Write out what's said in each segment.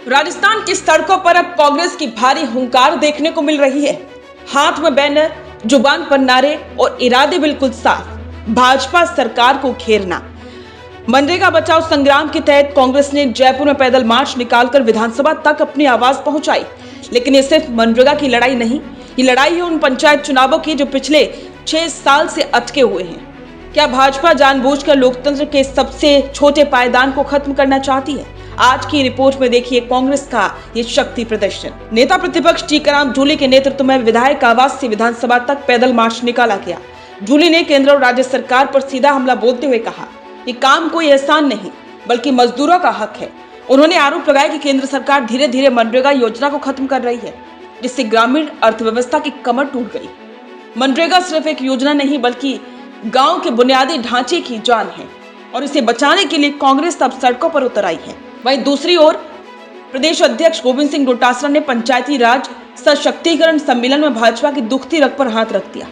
राजस्थान की सड़कों पर अब कांग्रेस की भारी हुंकार देखने को मिल रही है। हाथ में बैनर, जुबान पर नारे और इरादे बिल्कुल साफ, भाजपा सरकार को घेरना। मनरेगा बचाओ संग्राम के तहत कांग्रेस ने जयपुर में पैदल मार्च निकालकर विधानसभा तक अपनी आवाज पहुंचाई। लेकिन ये सिर्फ मनरेगा की लड़ाई नहीं, ये लड़ाई है उन पंचायत चुनावों की जो पिछले 6 साल से अटके हुए हैं। क्या भाजपा जानबूझकर लोकतंत्र के सबसे छोटे पायदान को खत्म करना चाहती है? आज की रिपोर्ट में देखिए कांग्रेस का ये शक्ति प्रदर्शन। नेता प्रतिपक्ष टीकाराम जूली के नेतृत्व में विधायक आवास से विधानसभा तक पैदल मार्च निकाला गया। जूली ने केंद्र और राज्य सरकार पर सीधा हमला बोलते हुए कहा कि काम कोई एहसान नहीं बल्कि मजदूरों का हक है। उन्होंने आरोप लगाया कि केंद्र सरकार धीरे धीरे मनरेगा योजना को खत्म कर रही है, जिससे ग्रामीण अर्थव्यवस्था की कमर टूट गई। मनरेगा सिर्फ एक योजना नहीं बल्कि गांव के बुनियादी ढांचे की जान है और इसे बचाने के लिए कांग्रेस अब सड़कों पर उतर आई है। वहीं दूसरी ओर प्रदेश अध्यक्ष गोविंद सिंह डोटासरा ने पंचायती राज सशक्तिकरण सम्मेलन में भाजपा की दुखती रग पर हाथ रख दिया।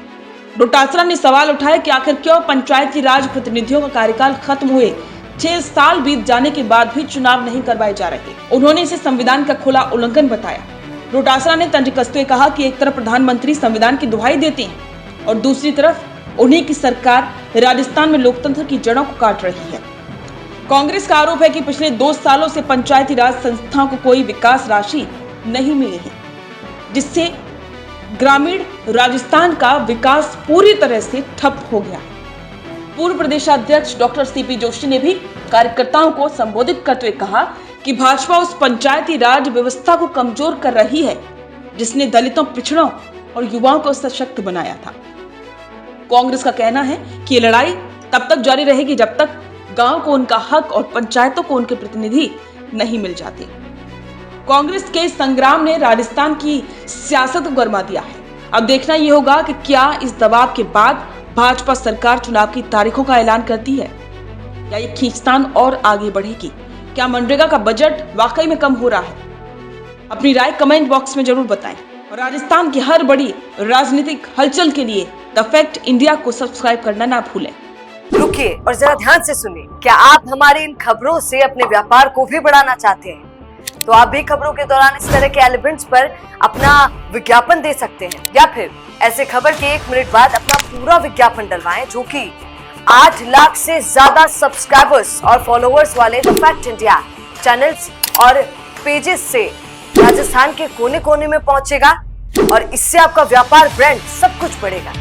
डोटासरा ने सवाल उठाया कि आखिर क्यों पंचायती राज प्रतिनिधियों का कार्यकाल खत्म हुए 6 साल बीत जाने के बाद भी चुनाव नहीं करवाए जा रहे। उन्होंने इसे संविधान का खुला उल्लंघन बताया। डोटासरा ने तंज कसते हुए कहा कि एक तरफ प्रधानमंत्री संविधान की दुहाई देते हैं और दूसरी तरफ उन्हीं की सरकार राजस्थान में लोकतंत्र की जड़ों को काट रही है। कांग्रेस का आरोप है कि पिछले 2 सालों से पंचायती राज संस्थाओं को कोई विकास राशि नहीं मिली है, जिससे ग्रामीण राजस्थान का विकास पूरी तरह से ठप हो गया। पूर्व प्रदेशाध्यक्ष डॉक्टर सीपी जोशी ने भी कार्यकर्ताओं को संबोधित करते हुए कहा कि भाजपा उस पंचायती राज व्यवस्था को कमजोर कर रही है जिसने दलितों, पिछड़ों और युवाओं को सशक्त बनाया था। कांग्रेस का कहना है कि ये लड़ाई तब तक जारी रहेगी जब तक गांव को उनका हक और पंचायतों को उनके प्रतिनिधि नहीं मिल जाते। कांग्रेस के संग्राम ने राजस्थान की सियासत को गरमा दिया है। अब देखना यह होगा कि क्या इस दबाव के बाद भाजपा सरकार चुनाव की तारीखों का ऐलान करती है या ये खींचतान और आगे बढ़ेगी। क्या मनरेगा का बजट वाकई में कम हो रहा है? अपनी राय कमेंट बॉक्स में जरूर बताएं और राजस्थान की हर बड़ी राजनीतिक हलचल के लिए द फैक्ट इंडिया को सब्सक्राइब करना ना भूलें। रुकिए और जरा ध्यान से सुनिए। क्या आप हमारी इन खबरों से अपने व्यापार को भी बढ़ाना चाहते हैं? तो आप भी खबरों के दौरान इस तरह के एलिमेंट्स पर अपना विज्ञापन दे सकते हैं या फिर ऐसे खबर के 1 मिनट बाद अपना पूरा विज्ञापन डलवाएं, जो कि 8 लाख से ज्यादा सब्सक्राइबर्स और फॉलोअर्स वाले द फैक्ट इंडिया चैनल्स और पेजेस से राजस्थान के कोने कोने में पहुंचेगा और इससे आपका व्यापार, ब्रांड सब कुछ बढ़ेगा।